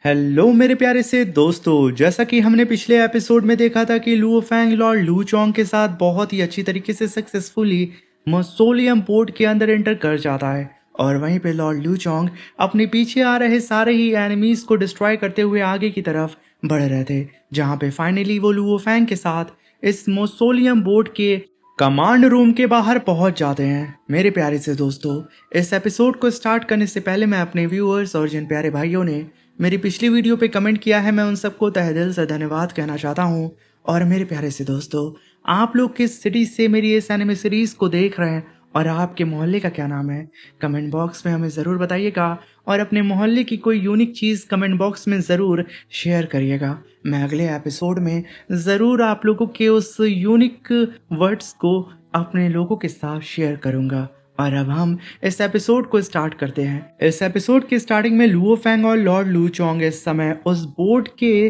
Hello मेरे प्यारे से दोस्तों, जैसा कि हमने पिछले एपिसोड में देखा था कि लुओ फैंग लॉर्ड लू चोंग के साथ बहुत ही अच्छी तरीके से सक्सेसफुली मसोलियम पोर्ट के अंदर एंटर कर जाता है। और वहीं पे लॉर्ड लू चोंग अपने पीछे आ रहे सारे ही एनिमीज को डिस्ट्रॉय करते हुए आगे की तरफ बढ़ रहे थे, जहां पे फाइनली वो लुओ फैंग के साथ इस मसोलियम बोर्ड के कमांड रूम के बाहर पहुंच जाते हैं। मेरे प्यारे से दोस्तों, इस एपिसोड को स्टार्ट करने से पहले मैं अपने व्यूअर्स और जिन प्यारे भाइयों ने मेरी पिछली वीडियो पे कमेंट किया है, मैं उन सबको तहे दिल से धन्यवाद कहना चाहता हूँ। और मेरे प्यारे से दोस्तों, आप लोग किस सिटी से मेरी इस एनिमे सीरीज को देख रहे हैं और आपके मोहल्ले का क्या नाम है, कमेंट बॉक्स में हमें ज़रूर बताइएगा। और अपने मोहल्ले की कोई यूनिक चीज़ कमेंट बॉक्स में ज़रूर शेयर करिएगा। मैं अगले एपिसोड में ज़रूर आप लोगों के उस यूनिक वर्ड्स को अपने लोगों के साथ शेयर करूँगा। और अब हम इस एपिसोड को स्टार्ट करते हैं। इस एपिसोड की स्टार्टिंग में लुओ फैंग और लॉर्ड लू चोंग इस समय उस बोर्ड के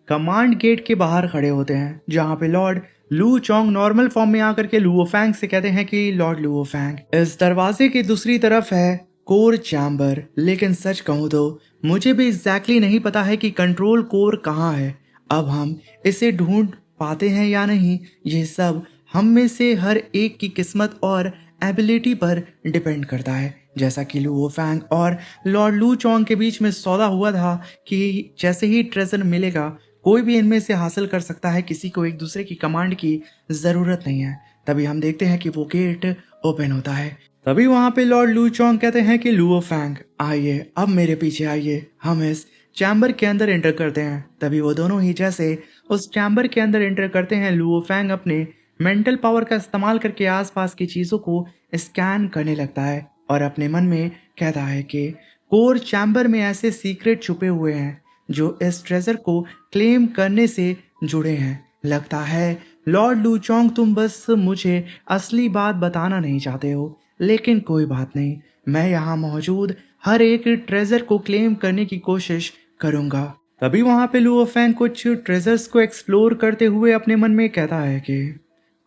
कमांड गेट के बाहर खड़े होते हैं, जहां पे लॉर्ड लू चोंग नॉर्मल फॉर्म में आकर के लुओ फैंग से कहते हैं कि लॉर्ड लुओ फैंग, इस दरवाजे की दूसरी तरफ है कोर चैम्बर। लेकिन सच कहूँ तो मुझे भी एग्जैक्टली नहीं पता है कि कंट्रोल कोर कहाँ है। अब हम इसे ढूंढ पाते हैं या नहीं, ये सब हम में से हर एक की किस्मत और एबिलिटी पर डिपेंड करता है। जैसा कि लुओ फैंग और लॉर्ड लू चोंग के बीच में सौदा हुआ था कि जैसे ही ट्रेजर मिलेगा कोई भी इनमें से हासिल कर सकता है, किसी को एक दूसरे की कमांड की ज़रूरत नहीं है। तभी हम देखते हैं कि वो गेट ओपन होता है। तभी वहां पे लॉर्ड लू चोंग कहते हैं कि लुओ फैंग आइए, अब मेरे पीछे आइए, हम इस चैम्बर के अंदर एंटर करते हैं। तभी वो दोनों ही जैसे उस चैम्बर के अंदर एंटर करते हैं, लुओ फैंग अपने मेंटल पावर का इस्तेमाल करके आसपास की चीज़ों को स्कैन करने लगता है और अपने मन में कहता है कि कोर चैम्बर में ऐसे सीक्रेट छुपे हुए हैं जो इस ट्रेजर को क्लेम करने से जुड़े हैं। लगता है लॉर्ड लू चोंग तुम बस मुझे असली बात बताना नहीं चाहते हो, लेकिन कोई बात नहीं, मैं यहाँ मौजूद हर एक ट्रेजर को क्लेम करने की कोशिश करूँगा। तभी वहाँ पे लुओ फैंग कुछ ट्रेजर्स को एक्सप्लोर करते हुए अपने मन में कहता है कि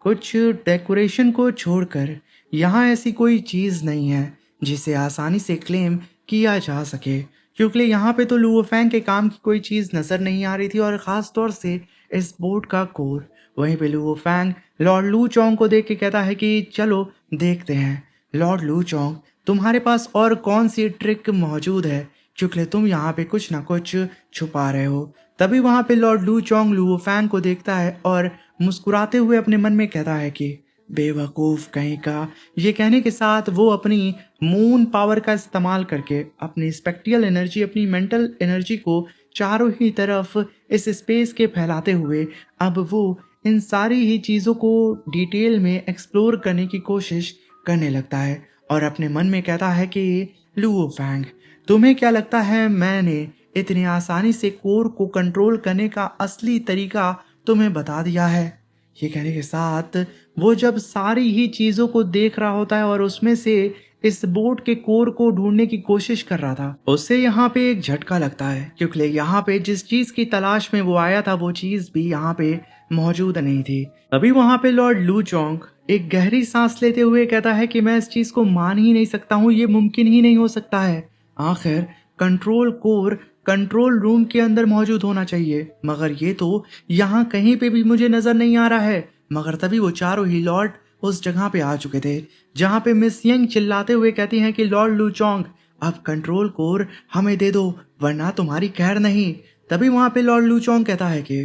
कुछ डेकोरेशन को छोड़कर यहाँ ऐसी कोई चीज़ नहीं है जिसे आसानी से क्लेम किया जा सके, क्योंकि यहाँ पे तो लुओ फैंग के काम की कोई चीज़ नज़र नहीं आ रही थी, और ख़ास तौर से इस बोर्ड का कोर। वहीं पे लुओ फैंग लॉर्ड लू चोंग को देख के कहता है कि चलो देखते हैं लॉर्ड लू चोंग, तुम्हारे पास और कौन सी ट्रिक मौजूद है, क्योंकि तुम यहाँ पे कुछ ना कुछ छुपा रहे हो। तभी वहाँ पे लॉर्ड लू चोंग लुओ फैंग को देखता है और मुस्कुराते हुए अपने मन में कहता है कि बेवकूफ़ कहीं का। ये कहने के साथ वो अपनी मून पावर का इस्तेमाल करके अपनी स्पेक्ट्रियल एनर्जी, अपनी मेंटल एनर्जी को चारों ही तरफ इस स्पेस के फैलाते हुए अब वो इन सारी ही चीज़ों को डिटेल में एक्सप्लोर करने की कोशिश करने लगता है और अपने मन में कहता है कि लुओ फैंग, तुम्हें क्या लगता है मैंने इतनी आसानी से कोर को कंट्रोल करने का असली तरीका तुम्हें बता दिया है? ये कहने के साथ वो जब सारी ही चीज़ों को देख रहा होता है और उसमें से इस बोर्ड के कोर को ढूंढने की कोशिश कर रहा था, उससे यहाँ पे एक झटका लगता है, क्योंकि यहाँ पे जिस चीज़ की तलाश में वो आया था वो चीज़ भी यहाँ पे मौजूद नहीं थी। अभी वहाँ पे लॉर्ड लू चोंग एक गहरी सांस लेते हुए कहता है कि मैं इस चीज़ को मान ही नहीं सकता हूँ, ये मुमकिन ही नहीं हो सकता है। आखिर कंट्रोल कोर कंट्रोल रूम के अंदर मौजूद होना चाहिए, मगर ये तो यहाँ कहीं पे भी मुझे नजर नहीं आ रहा है। मगर तभी वो चारों ही लॉर्ड उस जगह पे आ चुके थे, जहाँ पे मिस यंग चिल्लाते हुए कहती हैं कि लॉर्ड लू चोंग, अब कंट्रोल कोर हमें दे दो वरना तुम्हारी खैर नहीं। तभी वहाँ पे लॉर्ड लू चोंग कहता है कि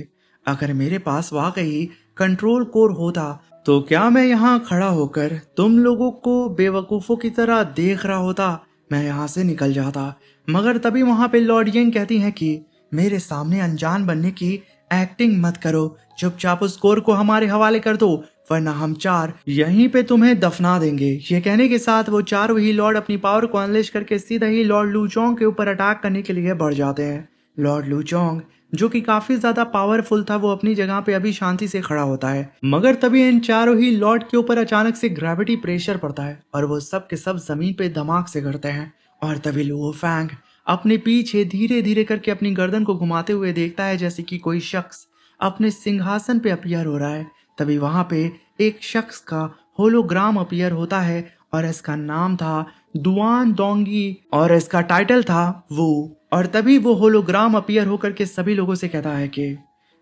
अगर मेरे पास वाकई कंट्रोल कोर होता तो क्या मैं यहाँ खड़ा होकर तुम लोगों को बेवकूफ़ों की तरह देख रहा होता? मैं यहाँ से निकल जाता। मगर तभी वहां पे लॉर्ड यंग कहती हैं कि मेरे सामने अनजान बनने की एक्टिंग मत करो, चुपचाप उस कोर को हमारे हवाले कर दो वरना हम चार यहीं पे तुम्हें दफना देंगे। ये कहने के साथ वो चारों ही लॉर्ड अपनी पावर को अनलेश करके सीधा ही लॉर्ड लू चोंग के ऊपर अटैक करने के लिए बढ़ जाते हैं। लॉर्ड लू चोंग जो कि काफी ज्यादा पावरफुल था, वो अपनी जगह पे अभी शांति से खड़ा होता है, मगर तभी इन चारों ही लॉर्ड के ऊपर अचानक से ग्रेविटी प्रेशर पड़ता है और वो सब के सब जमीन पे धमाक से गिरते हैं। और तभी लुओ फैंग अपने पीछे धीरे धीरे करके अपनी गर्दन को घुमाते हुए देखता है जैसे कि कोई शख्स अपने सिंहासन पे अपीयर हो रहा है। तभी वहां पे एक शख्स का होलोग्राम अपीयर होता है और इसका नाम था दुआन दोंगी और इसका टाइटल था वो। और तभी वो होलोग्राम अपीयर होकर के सभी लोगों से कहता है कि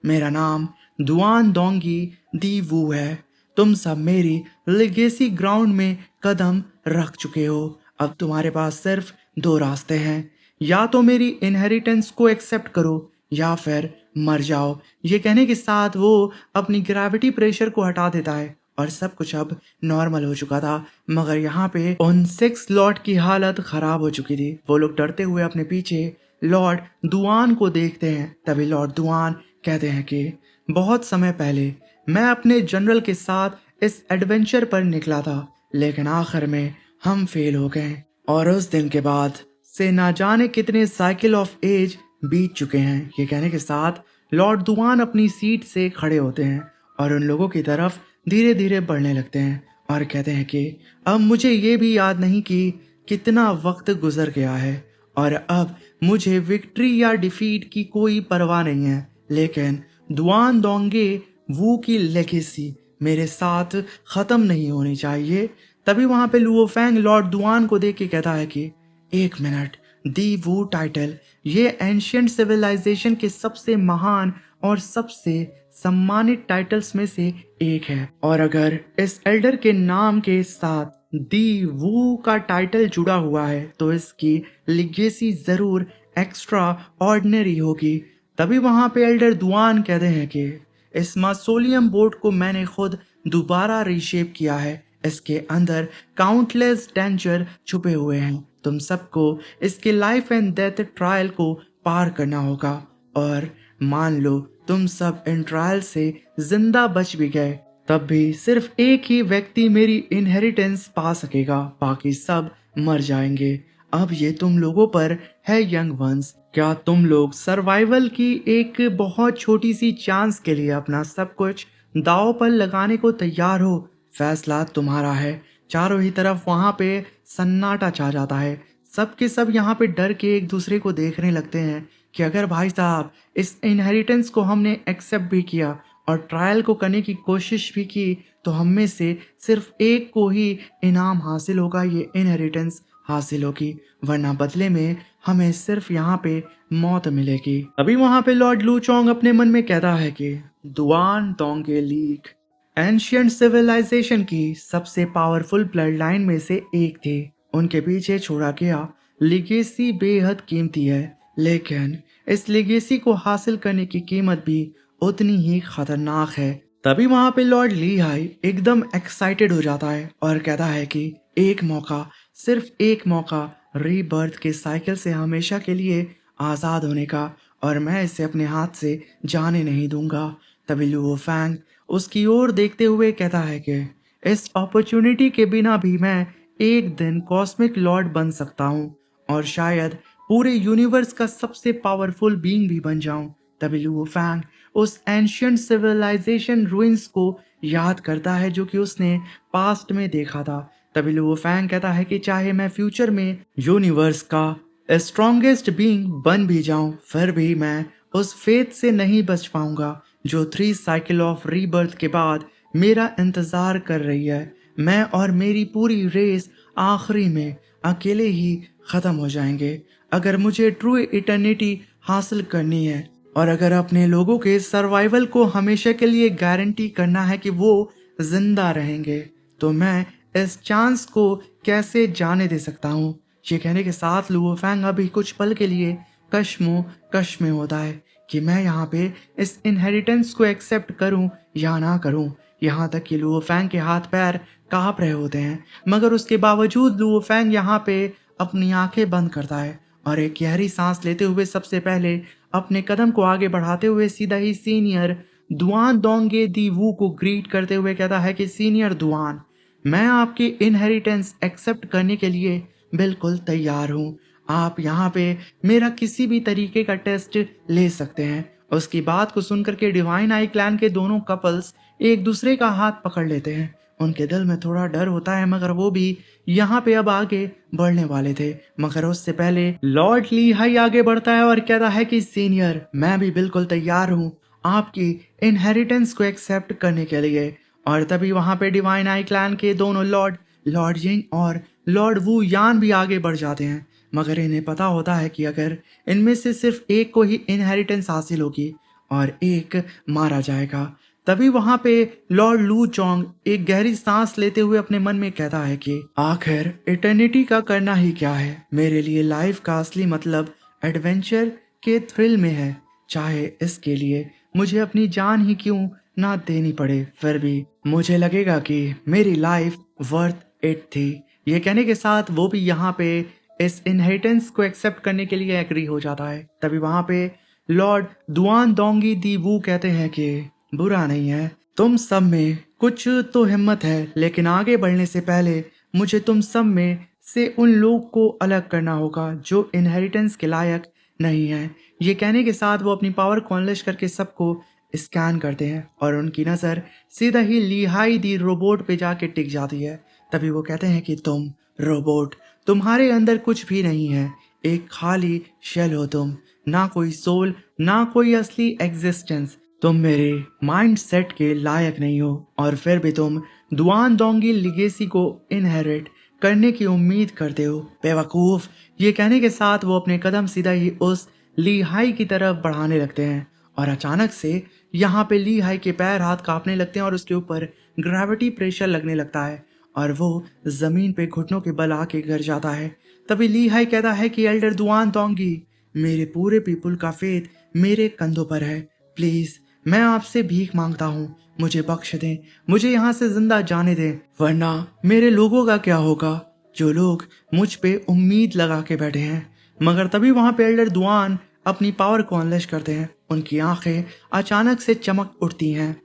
मेरा नाम दुआन दोंगी दी वू है। तुम सब मेरी लिगेसी ग्राउंड में कदम रख चुके हो। अब तुम्हारे पास सिर्फ दो रास्ते हैं, या तो मेरी इनहेरिटेंस को एक्सेप्ट करो या फिर मर जाओ। ये कहने के साथ वो अपनी ग्रेविटी प्रेशर को हटा देता है और सब कुछ अब नॉर्मल हो चुका था। मगर यहाँ पे उन 6 लॉर्ड की हालत खराब हो चुकी थी। वो लोग डरते हुए अपने पीछे लॉर्ड दुआन को देखते हैं। तभी लॉर्ड दुआन कहते हैं कि बहुत समय पहले मैं अपने जनरल के साथ इस एडवेंचर पर निकला था, लेकिन आखिर में हम फेल हो गए और उस दिन के बाद से ना जाने कितने साइकिल ऑफ एज बीत चुके हैं। ये कहने के साथ लॉर्ड दुआन अपनी सीट से खड़े होते हैं और उन लोगों की तरफ धीरे धीरे बढ़ने लगते हैं और कहते हैं कि अब मुझे ये भी याद नहीं कि कितना वक्त गुजर गया है और अब मुझे विक्ट्री या डिफीट की कोई परवाह नहीं है, लेकिन दुआन दोंगे वू की लेगेसी मेरे साथ खत्म नहीं होनी चाहिए। तभी वहां पे लुओ फैंग लॉर्ड दुआन को देख के कहता है कि एक मिनट, दी वू टाइटल ये एंशियंट सिविलाइजेशन के सबसे महान और सबसे सम्मानित टाइटल्स में से एक है, और अगर इस एल्डर के नाम के साथ दी वू का टाइटल जुड़ा हुआ है तो इसकी लिगेसी जरूर एक्स्ट्रा ऑर्डिनरी होगी। तभी वहां पे एल्डर दुआन कहते हैं कि इस मासोलियम बोर्ड को मैंने खुद दोबारा रीशेप किया है। इसके अंदर काउंटलेस डेंजर छुपे हुए हैं। तुम सबको इसके लाइफ एंड डेथ ट्रायल को पार करना होगा, और मान लो तुम सब इन ट्रायल से जिंदा बच भी गए, तब भी सिर्फ एक ही व्यक्ति मेरी इनहेरिटेंस पा सकेगा, बाकी सब मर जाएंगे। अब ये तुम लोगों पर है यंग वंस। क्या तुम लोग सर्वाइवल की एक बहुत छोटी सी चांस के लिए अपना सब कुछ दांव पर लगाने को तैयार हो? फैसला तुम्हारा है। चारों ही तरफ वहां पे सन्नाटा छा जाता है। सब के सब यहाँ पे डर के एक दूसरे को देखने लगते हैं कि अगर भाई साहब इस इनहेरिटेंस को हमने एक्सेप्ट भी किया और ट्रायल को करने की कोशिश भी की तो हम में से सिर्फ एक को ही इनाम हासिल होगा, ये इनहेरिटेंस हासिल होगी, वरना बदले में हमें सिर्फ यहाँ पे मौत मिलेगी। अभी वहां पे लॉर्ड लू चोंग अपने मन में कहता है कि दुआन दोंगे लीग एंशियंट सिविलाइजेशन की सबसे पावरफुल ब्लड लाइन में से एक थी। उनके पीछे छोड़ा गया लिगेसी बेहद कीमती है, लेकिन इस लिगेसी को हासिल करने की कीमत भी उतनी ही खतरनाक है। तभी वहां पे लॉर्ड ली हाई एकदम एक्साइटेड हो जाता है और कहता है कि एक मौका, सिर्फ एक मौका रीबर्थ के साइकिल से हमेशा के लिए आजाद होने का, और मैं इसे अपने हाथ से जाने नहीं दूंगा। तभी लुओ फैंग उसकी ओर देखते हुए कहता है कि इस अपॉर्चुनिटी के बिना भी मैं एक दिन कॉस्मिक लॉर्ड बन सकता हूँ और शायद पूरे यूनिवर्स का सबसे पावरफुल बीइंग भी बन जाऊं। तभी लुओ फैंग उस एंशियंट सिविलाइजेशन रूइंस को याद करता है जो कि उसने पास्ट में देखा था। तभी लुओ फैंग कहता है कि चाहे मैं फ्यूचर में यूनिवर्स का स्ट्रॉन्गेस्ट बीइंग बन भी जाऊं, फिर भी मैं उस फेथ से नहीं बच पाऊंगा जो 3 साइकिल ऑफ रीबर्थ के बाद मेरा इंतजार कर रही है। मैं और मेरी पूरी रेस आखिरी में अकेले ही खत्म हो जाएंगे। अगर मुझे ट्रू इटर्निटी हासिल करनी है और अगर अपने लोगों के सर्वाइवल को हमेशा के लिए गारंटी करना है कि वो जिंदा रहेंगे, तो मैं इस चांस को कैसे जाने दे सकता हूँ। ये कहने के साथ लुओ फैंग अभी कुछ पल के लिए कश्मोकश में होता है कि मैं यहाँ पे इस इनहेरिटेंस को एक्सेप्ट करूँ या ना करूँ। यहाँ तक कि लुओ फैंग के हाथ पैर कांप रहे होते हैं, मगर उसके बावजूद लुओ फैंग यहाँ पे अपनी आंखें बंद करता है और एक गहरी सांस लेते हुए सबसे पहले अपने कदम को आगे बढ़ाते हुए सीधा ही सीनियर दुआन दोंगे दी वू को ग्रीट करते हुए कहता है कि सीनियर दुआन, मैं आपकी इनहेरिटेंस एक्सेप्ट करने के लिए बिल्कुल तैयार हूँ। आप यहाँ पे मेरा किसी भी तरीके का टेस्ट ले सकते हैं। उसकी बात को सुनकर के डिवाइन आई क्लैन के दोनों कपल्स एक दूसरे का हाथ पकड़ लेते हैं। उनके दिल में थोड़ा डर होता है, मगर वो भी यहाँ पे अब आगे बढ़ने वाले थे। मगर उससे पहले लॉर्ड ली हाई आगे बढ़ता है और कहता है कि सीनियर, मैं भी बिल्कुल तैयार हूँ आपकी इनहेरिटेंस को एक्सेप्ट करने के लिए। और तभी वहां पे डिवाइन आई क्लैन के दोनों लॉर्ड, लॉर्ड जिंग और लॉर्ड वू यान भी आगे बढ़ जाते हैं, मगर इन्हें पता होता है कि अगर इनमें से सिर्फ एक को ही इनहेरिटेंस हासिल होगी और एक मारा जाएगा। तभी वहां पे लॉर्ड लू चोंग एक गहरी सांस लेते हुए अपने मन में कहता है कि आखिर इटर्निटी का करना ही क्या है। मेरे लिए लाइफ का असली मतलब एडवेंचर के थ्रिल में है, चाहे इसके लिए मुझे अपनी जान ही क्यों ना देनी पड़े, फिर भी मुझे लगेगा कि मेरी लाइफ वर्थ इट थी। ये कहने के साथ वो भी यहाँ पे इस इनहेरिटेंस को एक्सेप्ट करने के लिए एग्री हो जाता है। तभी वहां पे लॉर्ड दुआन दोंगी दी वू कहते हैं कि बुरा नहीं है, तुम सब में कुछ तो हिम्मत है, लेकिन आगे बढ़ने से पहले मुझे तुम सब में से उन लोग को अलग करना होगा जो इनहेरिटेंस के लायक नहीं है। ये कहने के साथ वो अपनी पावर को अनलिश करके सबको स्कैन करते हैं और उनकी नज़र सीधा ही लिहाई दी रोबोट पे जाके टिक जाती है। तभी वो कहते हैं कि तुम रोबोट, तुम्हारे अंदर कुछ भी नहीं है, एक खाली शेल हो तुम, ना कोई सोल ना कोई असली एग्जिस्टेंस। तुम मेरे माइंड सेट के लायक नहीं हो और फिर भी तुम दुआन दोंगी लिगेसी को इनहेरिट करने की उम्मीद करते हो, बेवकूफ। ये कहने के साथ वो अपने कदम सीधा ही उस ली हाई की तरफ बढ़ाने लगते हैं और अचानक से यहाँ पे ली हाई के पैर हाथ कांपने लगते हैं और उसके ऊपर ग्रेविटी प्रेशर लगने लगता है और वो जमीन पे घुटनों के बल आके गिर जाता है। तभी ली हाई कहता है कि एल्डर दुआन दोंगी, मेरे पूरे पीपुल का फेथ मेरे कंधों पर है, प्लीज मैं आपसे भीख मांगता हूँ, मुझे बख्श दें, मुझे यहाँ से जिंदा जाने दें, वरना मेरे लोगों का क्या होगा जो लोग मुझ पे उम्मीद लगा के बैठे हैं। मगर तभी वहां पे एल्डर दुआन अपनी पावर को अनलेश करते हैं, उनकी आंखें अचानक से चमक उठती हैं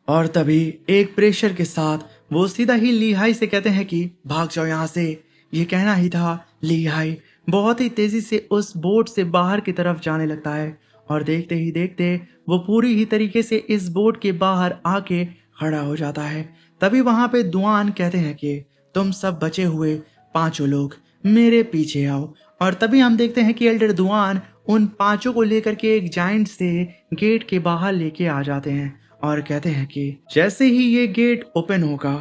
और तभी एक प्रेशर के साथ वो सीधा ही लीहाई से कहते हैं कि भाग जाओ यहाँ से। ये कहना ही था, लीहाई बहुत ही तेजी से उस बोट से बाहर की तरफ जाने लगता है और देखते ही देखते वो पूरी ही तरीके से इस बोट के बाहर आके खड़ा हो जाता है। तभी वहां पे दुआन कहते हैं कि तुम सब बचे हुए पांचों लोग मेरे पीछे आओ और तभी हम देखते हैं कि एल्डर दुआन उन पांचों को लेकर के एक जाइंट से गेट के बाहर लेके आ जाते हैं और कहते हैं कि जैसे ही ये गेट ओपन होगा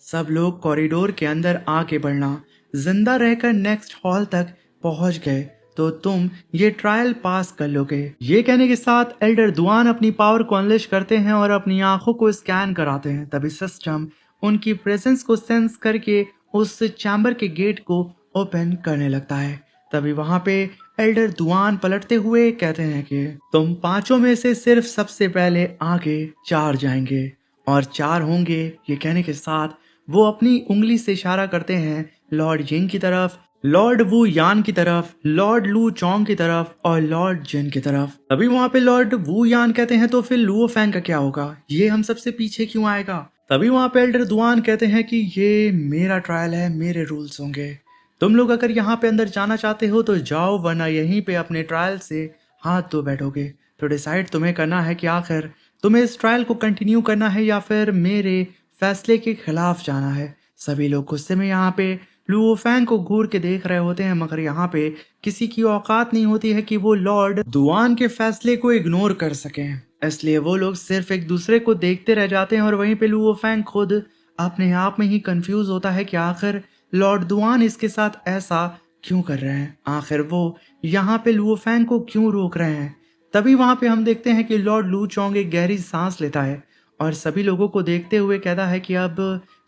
सब लोग कॉरिडोर के अंदर आके बढ़ना, जिंदा रहकर नेक्स्ट हॉल तक पहुंच गए तो तुम ये ट्रायल पास कर लोगे। ये कहने के साथ एल्डर दुआन अपनी पावर को अनलिश करते हैं और अपनी आंखों को स्कैन कराते हैं। तभी सिस्टम उनकी प्रेजेंस को सेंस करके उस चैम्बर के गेट को ओपन करने लगता है। तभी वहां पे एल्डर दुआन पलटते हुए कहते हैं कि तुम पांचों में से सिर्फ सबसे पहले आगे चार जाएंगे और चार होंगे। ये कहने के साथ वो अपनी उंगली से इशारा करते हैं लॉर्ड जिंग की तरफ, लॉर्ड वू यान की तरफ, लॉर्ड लू चोंग की तरफ और लॉर्ड जिन की तरफ। तभी वहां पे लॉर्ड वू यान कहते हैं तो फिर लुओ फैंग का क्या होगा, ये हम सबसे पीछे क्यों आएगा। तभी वहां पे एल्डर दुआन कहते हैं कि ये मेरा ट्रायल है, मेरे रूल्स होंगे, तुम लोग अगर यहाँ पे अंदर जाना चाहते हो तो जाओ, वरना यहीं पे अपने ट्रायल से हाथ धो बैठोगे। तो डिसाइड तुम्हें करना है कि आखिर तुम्हें इस ट्रायल को कंटिन्यू करना है या फिर मेरे फैसले के खिलाफ जाना है। सभी लोग गुस्से में यहाँ पे लुओ फैंग को घूर के देख रहे होते हैं, मगर यहाँ पे किसी की औकात नहीं होती है कि वो लॉर्ड दुआन के फैसले को इग्नोर कर सकें, इसलिए वो लोग सिर्फ एक दूसरे को देखते रह जाते हैं और वहीं पे लुओ फैंग खुद अपने आप में ही कंफ्यूज होता है कि आखिर लॉर्ड दुआन इसके साथ ऐसा क्यों कर रहे हैं, आखिर वो यहाँ पे लुओ फैंग को क्यों रोक रहे हैं। तभी वहां पे हम देखते हैं कि लॉर्ड लू चोंग एक गहरी सांस लेता है और सभी लोगों को देखते हुए कहता है कि अब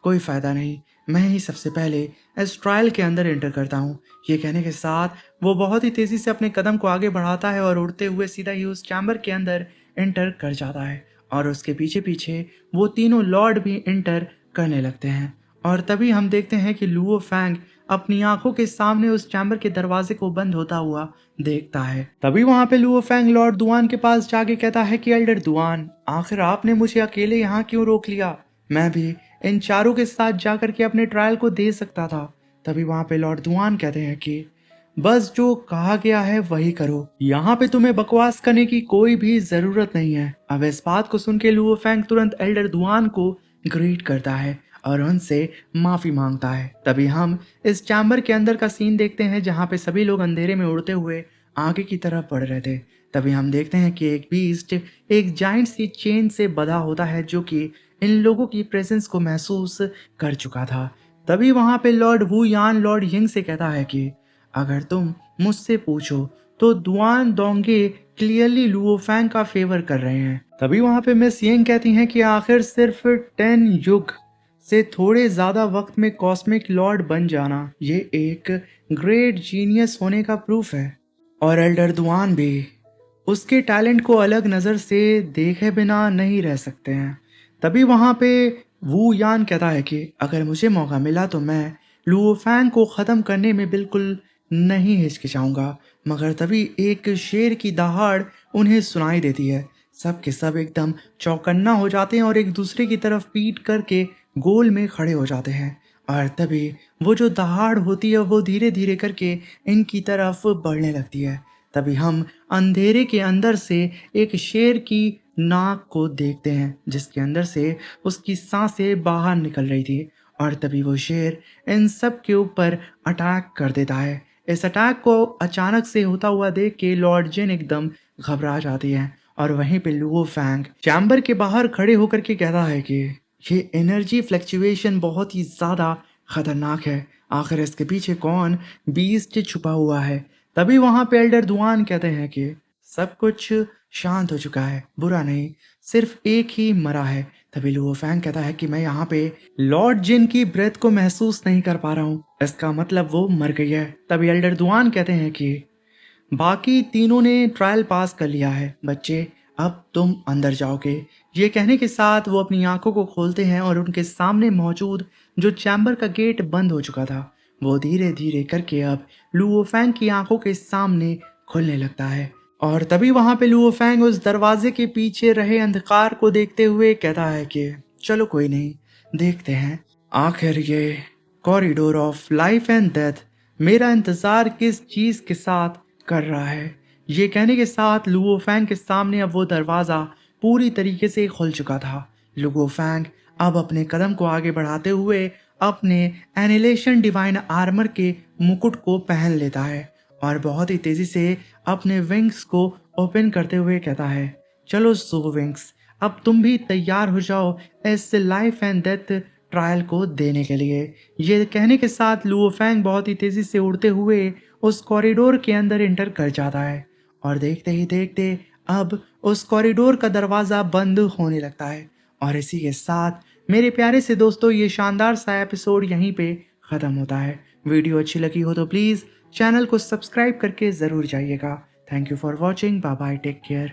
कोई फायदा नहीं, मैं ही सबसे पहले इस ट्रायल के अंदर एंटर करता हूँ। ये कहने के साथ वो बहुत ही तेजी से अपने कदम को आगे बढ़ाता है और उड़ते हुए सीधा ही उस चैम्बर के अंदर एंटर कर जाता है और उसके पीछे पीछे वो तीनों लॉर्ड भी एंटर करने लगते हैं। और तभी हम देखते हैं कि लुओ फैंग अपनी आंखों के सामने उस चैम्बर के दरवाजे को बंद होता हुआ देखता है। तभी वहां पे लुओ फैंग लॉर्ड दुआन के पास जाके कहता है कि एल्डर दुआन, आखिर आपने मुझे अकेले यहाँ क्यों रोक लिया, मैं भी इन चारों के साथ जाकर के अपने ट्रायल को दे सकता था। तभी वहां पे लॉर्ड दुआन कहते हैं कि बस जो कहा गया है वही करो, यहाँ पे तुम्हें बकवास करने की कोई भी जरूरत नहीं है। अब इस बात को सुन के लुओ फैंग तुरंत एल्डर दुआन को ग्रीट करता है और उनसे माफी मांगता है। तभी हम इस चैम्बर के अंदर का सीन देखते हैं जहाँ पे सभी लोग अंधेरे में उड़ते हुए आगे की तरफ बढ़ रहे थे। तभी हम देखते हैं कि एक बीस्ट एक जाइंट सी चेन से बंधा होता है जो कि इन लोगों की प्रेजेंस को महसूस कर चुका था। तभी वहां पे लॉर्ड वू यान लॉर्ड यिंग से कहता है कि अगर तुम मुझसे पूछो तो दुआन दोंगे क्लियरली लुओ फैंग का फेवर कर रहे हैं। तभी वहां पे मिस यिंग कहती हैं कि आखिर सिर्फ 10 युग से थोड़े ज्यादा वक्त में कॉस्मिक लॉर्ड बन जाना ये एक ग्रेट जीनियस होने का प्रूफ है। और एल्डर दुआन भी उसके टैलेंट को अलग नज़र से देखे बिना नहीं रह सकते हैं। तभी वहाँ पे वू यान कहता है कि अगर मुझे मौका मिला तो मैं लुओ फैंग को ख़त्म करने में बिल्कुल नहीं हिचकिचाऊंगा। मगर तभी एक शेर की दहाड़ उन्हें सुनाई देती है। सब के सब एकदम चौकन्ना हो जाते हैं और एक दूसरे की तरफ पीट करके गोल में खड़े हो जाते हैं। और तभी वो जो दहाड़ होती है वो धीरे धीरे करके इनकी तरफ बढ़ने लगती है। तभी हम अंधेरे के अंदर से एक शेर की नाक को देखते हैं जिसके अंदर से उसकी सांसें बाहर निकल रही थी। और तभी वो शेर इन सब के ऊपर अटैक कर देता है। इस अटैक को अचानक से होता हुआ देख के लॉर्ड जिन एकदम घबरा जाती है। और वहीं पे लुओ फैंग चैम्बर के बाहर खड़े होकर के कहता है कि ये एनर्जी फ्लक्चुएशन बहुत ही ज़्यादा खतरनाक है। आखिर इसके पीछे कौन बीस्ट छुपा हुआ है। तभी वहां पे एल्डर दुआन कहते हैं कि सब कुछ शांत हो चुका है, बुरा नहीं, सिर्फ एक ही मरा है। तभी लुओ फैंग कहता है कि मैं यहाँ पे लॉर्ड जिन की ब्रेथ को महसूस नहीं कर पा रहा हूँ, इसका मतलब वो मर गई है। तभी एल्डर दुआन कहते हैं कि बाकी तीनों ने ट्रायल पास कर लिया है बच्चे, अब तुम अंदर जाओगे। ये कहने के साथ वो अपनी आंखों को खोलते हैं और उनके सामने मौजूद जो चैम्बर का गेट बंद हो चुका था वो धीरे धीरे करके अब लुओ फैंग की आंखों के सामने खुलने लगता है। और तभी वहां पे लुओ फैंग उस दरवाजे के पीछे रहे अंधकार को देखते हुए कहता है कि चलो कोई नहीं, देखते हैं आखिर ये corridor of life and death मेरा इंतजार किस चीज के साथ कर रहा है। ये कहने के साथ लुओ फैंग के सामने अब वो दरवाजा पूरी तरीके से खुल चुका था। लुओ फैंग अब अपने कदम को आगे बढ़ाते हुए अपने एनिलेशन डिवाइन आर्मर के मुकुट को पहन लेता है और बहुत ही तेजी से अपने विंग्स को ओपन करते हुए कहता है चलो सो विंग्स, अब तुम भी तैयार हो जाओ इस लाइफ एंड डेथ ट्रायल को देने के लिए। ये कहने के साथ लुओ फैंग बहुत ही तेजी से उड़ते हुए उस कॉरिडोर के अंदर एंटर कर जाता है। और देखते ही देखते अब उस कॉरिडोर का दरवाज़ा बंद होने लगता है। और इसी के साथ मेरे प्यारे से दोस्तों ये शानदार सा एपिसोड यहीं पे ख़त्म होता है। वीडियो अच्छी लगी हो तो प्लीज़ चैनल को सब्सक्राइब करके ज़रूर जाइएगा। Thank you for watching, bye bye, take care.